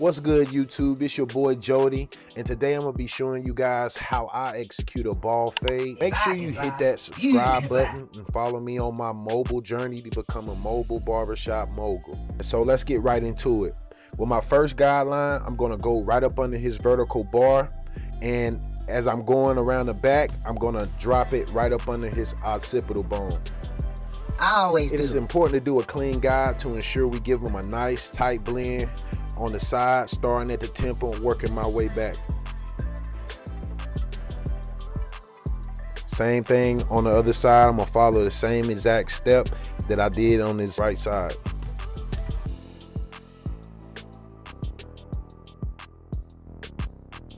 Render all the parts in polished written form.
What's good, YouTube? It's your boy Jody, and today I'm gonna be showing you guys how I execute a ball fade. Make sure you hit that subscribe button and follow me on my mobile journey to become a mobile barbershop mogul. So let's get right into it. With my first guideline, I'm gonna go right up under his vertical bar, and as I'm going around the back, I'm gonna drop it right up under his occipital bone. It is important to do a clean guide to ensure we give him a nice tight blend on the side, starting at the temple and working my way back. Same thing on the other side. I'm gonna follow the same exact step that I did on this right side.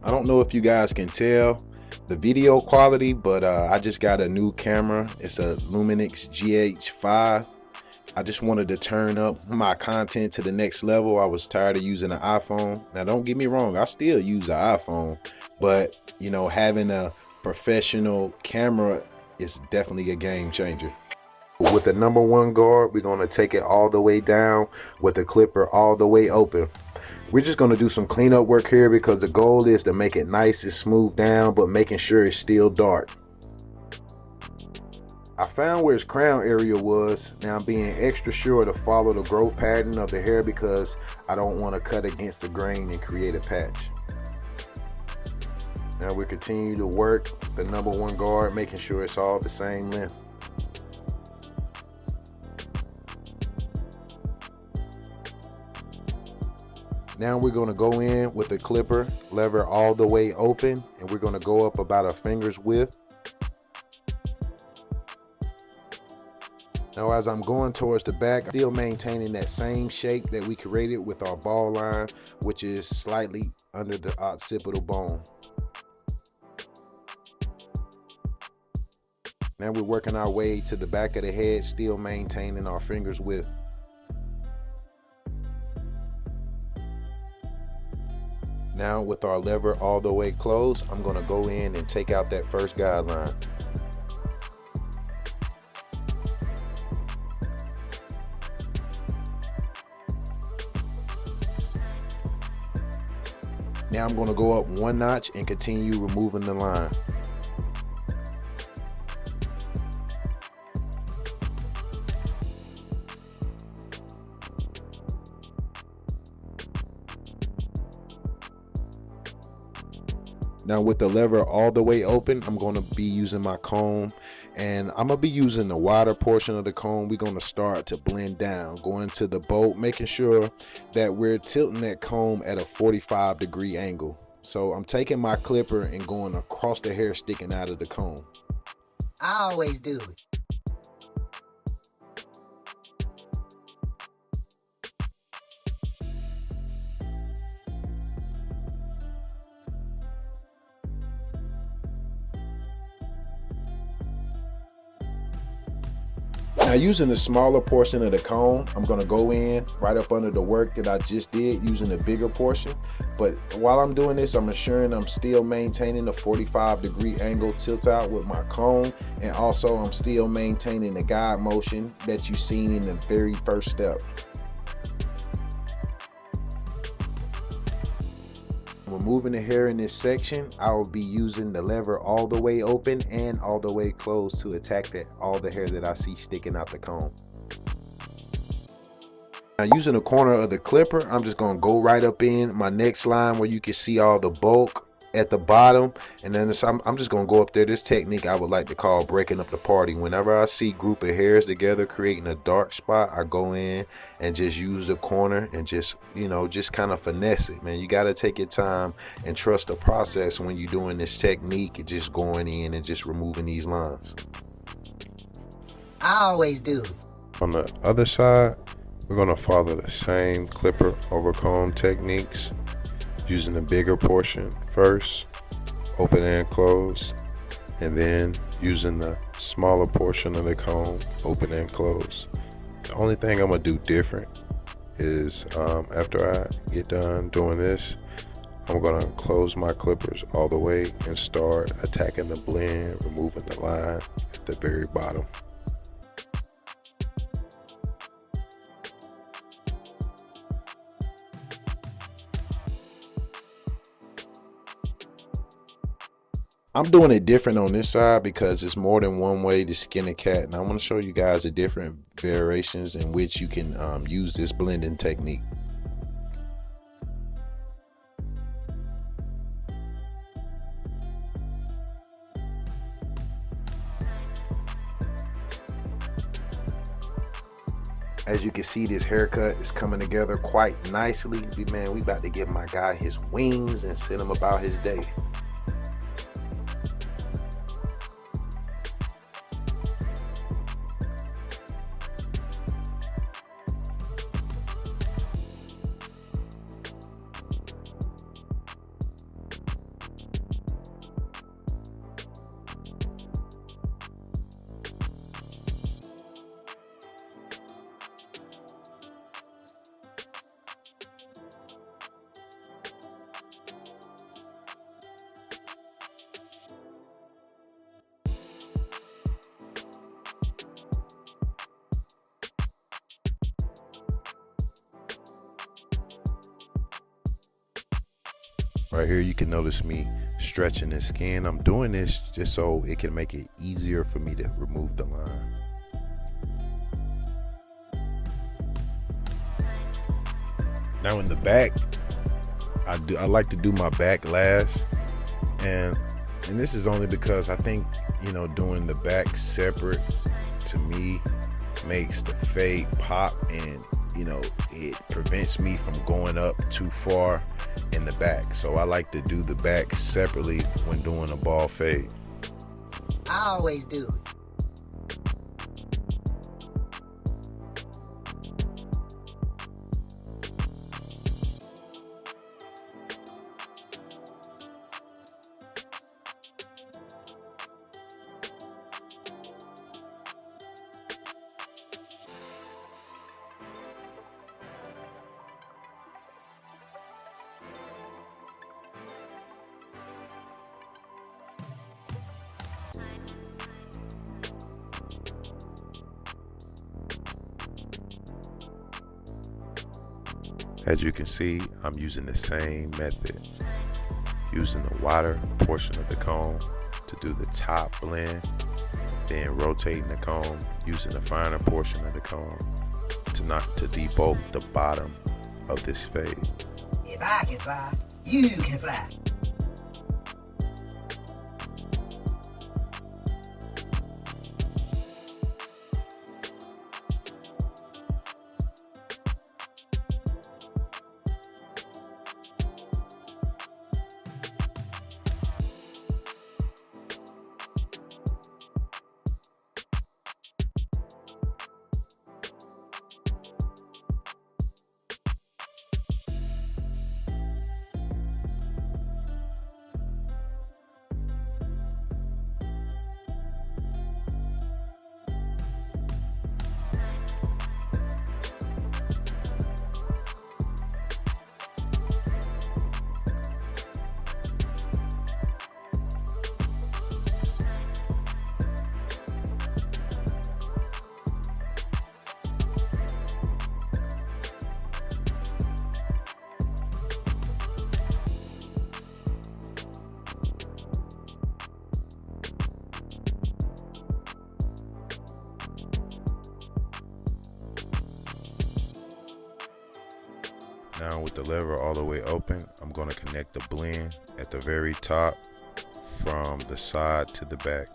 I don't know if you guys can tell the video quality, but I just got a new camera. It's a Lumix GH5. I just wanted to turn up my content to the next level. I was tired of using an iPhone. Now, don't get me wrong, I still use an iPhone, but you know, having a professional camera is definitely a game changer. With the number one guard, we're gonna take it all the way down with the clipper all the way open. We're just gonna do some cleanup work here because the goal is to make it nice and smooth down, but making sure it's still dark. I found where his crown area was. Now I'm being extra sure to follow the growth pattern of the hair because I don't want to cut against the grain and create a patch. Now we continue to work the number one guard, making sure it's all the same length. Now we're going to go in with the clipper lever all the way open, and we're going to go up about a finger's width. Now as I'm going towards the back, still maintaining that same shape that we created with our ball line, which is slightly under the occipital bone. Now we're working our way to the back of the head, still maintaining our fingers width. Now with our lever all the way closed, I'm going to go in and take out that first guideline. Now I'm going to go up one notch and continue removing the line. Now with the lever all the way open, I'm going to be using my comb, and I'm going to be using the wider portion of the comb. We're going to start to blend down, going to the bolt, making sure that we're tilting that comb at a 45-degree angle. So I'm taking my clipper and going across the hair sticking out of the comb. I always do it. Now using the smaller portion of the comb, I'm going to go in right up under the work that I just did using the bigger portion. But while I'm doing this, I'm ensuring I'm still maintaining the 45-degree angle tilt out with my comb, and also I'm still maintaining the guide motion that you seen in the very first step. Removing the hair in this section, I will be using the lever all the way open and all the way closed to attack all the hair that I see sticking out the comb. Now using the corner of the clipper, I'm just going to go right up in my next line where you can see all the bulk at the bottom, and then I'm just going to go up there. This technique I would like to call breaking up the party. Whenever I see group of hairs together creating a dark spot, I go in and just use the corner and just, you know, just kind of finesse it, man. You got to take your time and trust the process when you're doing this technique and just going in and just removing these lines. I always do. On the other side, we're going to follow the same clipper over comb techniques, using the bigger portion first, open and close, and then using the smaller portion of the comb, open and close. The only thing I'm going to do different is after I get done doing this, I'm going to close my clippers all the way and start attacking the blend, removing the line at the very bottom. I'm doing it different on this side because it's more than one way to skin a cat, and I want to show you guys the different variations in which you can use this blending technique. As you can see, this haircut is coming together quite nicely. Man, we about to give my guy his wings and send him about his day. Right here, you can notice me stretching the skin. I'm doing this just so it can make it easier for me to remove the line. Now in the back, I like to do my back last, and this is only because I think, you know, doing the back separate to me makes the fade pop, and you know, it prevents me from going up too far in the back. So I like to do the back separately when doing a ball fade. I always do it. As you can see, I'm using the same method, using the wider portion of the comb to do the top blend, then rotating the comb using the finer portion of the comb to debulk the bottom of this fade. If I can fly, you can fly. Now with the lever all the way open, I'm going to connect the blend at the very top from the side to the back.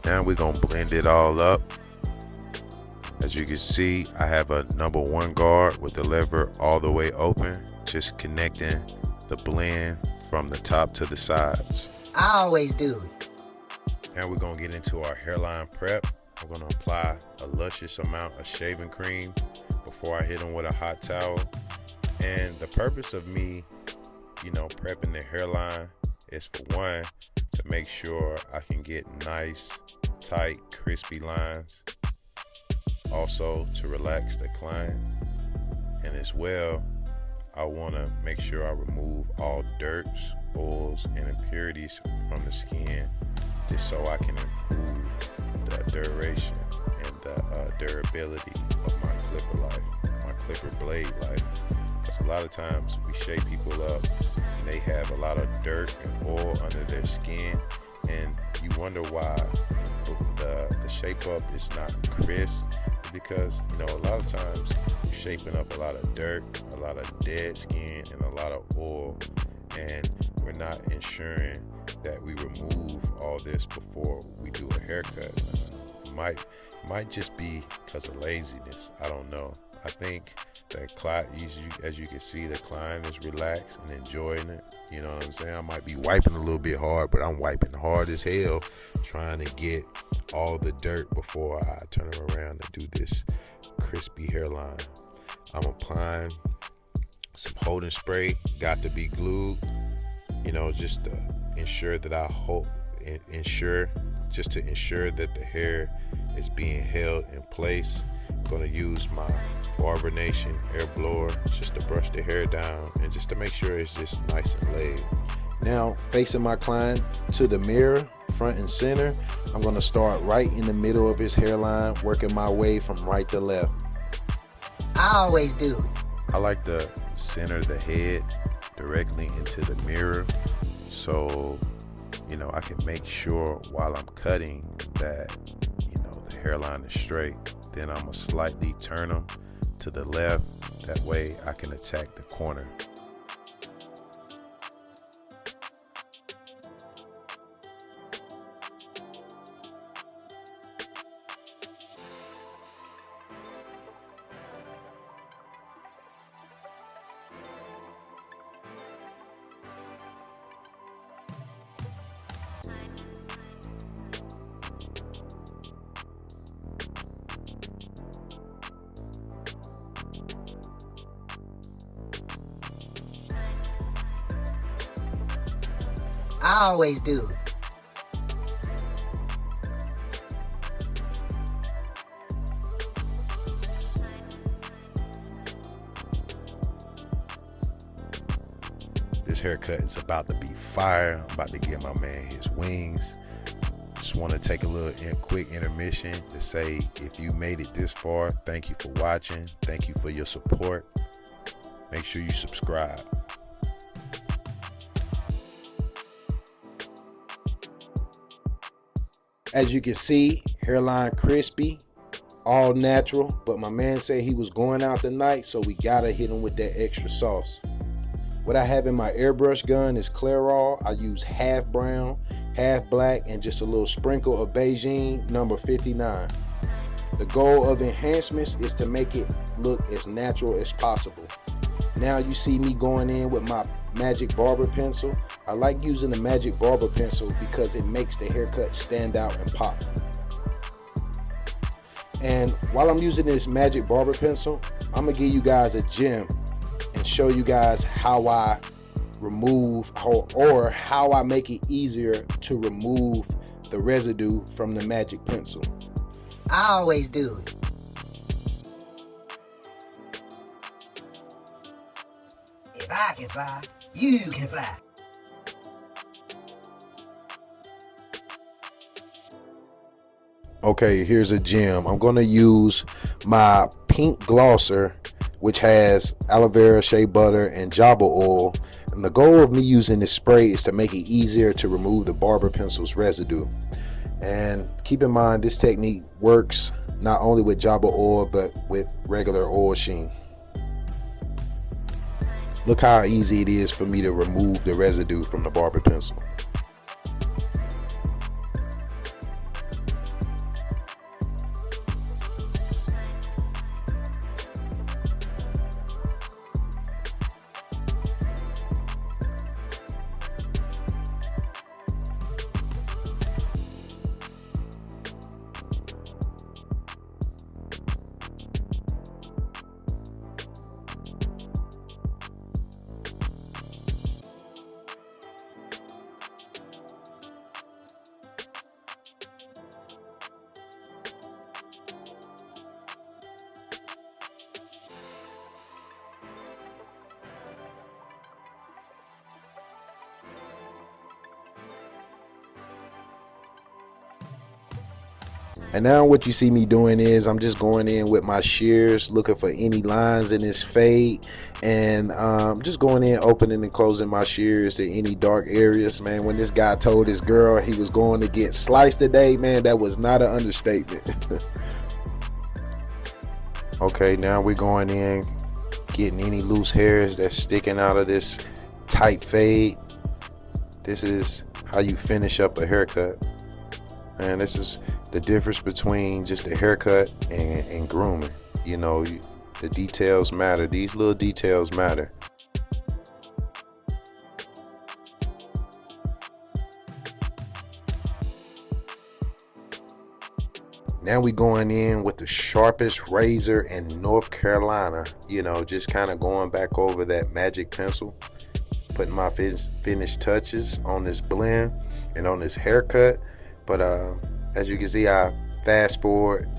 Now we're gonna blend it all up. As you can see, I have a number 1 guard with the lever all the way open, just connecting the blend from the top to the sides. I always do it. Now we're gonna get into our hairline prep. I'm gonna apply a luscious amount of shaving cream before I hit them with a hot towel. And the purpose of me, prepping the hairline is, for one, to make sure I can get nice, tight, crispy lines. Also to relax the client, and as well, I want to make sure I remove all dirts, oils, and impurities from the skin, just so I can improve the duration and the durability of my clipper life, my clipper blade life. Because a lot of times we shape people up and they have a lot of dirt and oil under their skin, and you wonder why the shape up is not crisp. Because a lot of times you're shaping up a lot of dirt, a lot of dead skin, and a lot of oil, and we're not ensuring that we remove all this before we do a haircut. Might just be because of laziness. I don't know. I think that as you can see, the client is relaxed and enjoying it. You know what I'm saying? I might be wiping a little bit hard, but I'm wiping hard as hell, trying to get all the dirt before I turn around and do this crispy hairline. I'm applying some holding spray, got to be glued, just to ensure that that the hair is being held in place. I'm going to use my Barber Nation air blower just to brush the hair down and just to make sure it's just nice and laid. Now, facing my client to the mirror, front and center, I'm going to start right in the middle of his hairline, working my way from right to left. I always do it. I like to center the head directly into the mirror, so I can make sure while I'm cutting that the hairline is straight. Then I'm gonna slightly turn them to the left, that way I can attack the corner. I always do it. This haircut is about to be fire. I'm about to give my man his wings. Just want to take a little quick intermission to say, if you made it this far, thank you for watching. Thank you for your support. Make sure you subscribe. As you can see, hairline crispy, all natural, but my man said he was going out tonight, so we gotta hit him with that extra sauce. What I have in my airbrush gun is Clairol. I use half brown, half black, and just a little sprinkle of Beijing number 59. The goal of Enhancements is to make it look as natural as possible. Now you see me going in with my Magic Barber pencil. I like using the Magic Barber pencil because it makes the haircut stand out and pop. And while I'm using this Magic Barber pencil, I'm gonna give you guys a gem and show you guys how I remove or how I make it easier to remove the residue from the Magic pencil. I always do it. If I can fly, you can fly. Okay, here's a gem. I'm gonna use my pink glosser, which has aloe vera, shea butter, and jojoba oil. And the goal of me using this spray is to make it easier to remove the barber pencil's residue. And keep in mind, this technique works not only with jojoba oil, but with regular oil sheen. Look how easy it is for me to remove the residue from the barber pencil. And now what you see me doing is I'm just going in with my shears, looking for any lines in this fade, and just going in, opening and closing my shears to any dark areas. Man, when this guy told his girl he was going to get sliced today, man, that was not an understatement. Okay, now we're going in, getting any loose hairs that's sticking out of this tight fade. This is how you finish up a haircut. And this is the difference between just a haircut and grooming. You know, the details matter. These little details matter. Now we going in with the sharpest razor in North Carolina. You know, just kind of going back over that magic pencil, putting my finished touches on this blend and on this haircut. But as you can see, I fast forward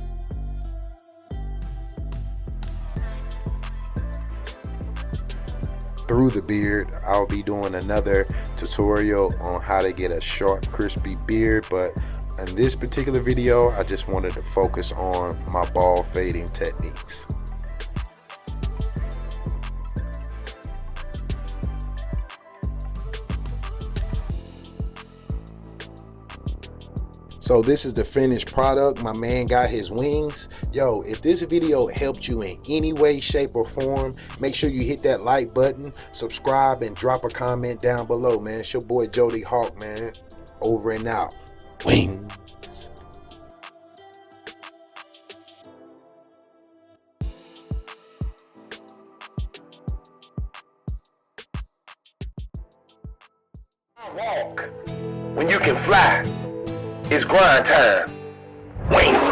through the beard. I'll be doing another tutorial on how to get a short, crispy beard, but in this particular video, I just wanted to focus on my bald fading techniques. So this is the finished product. My man got his wings. Yo, if this video helped you in any way, shape, or form, make sure you hit that like button, subscribe, and drop a comment down below, man. It's your boy Jody Hawk, man. Over and out. Wings. Walk when you can fly. It's grind time. Wings.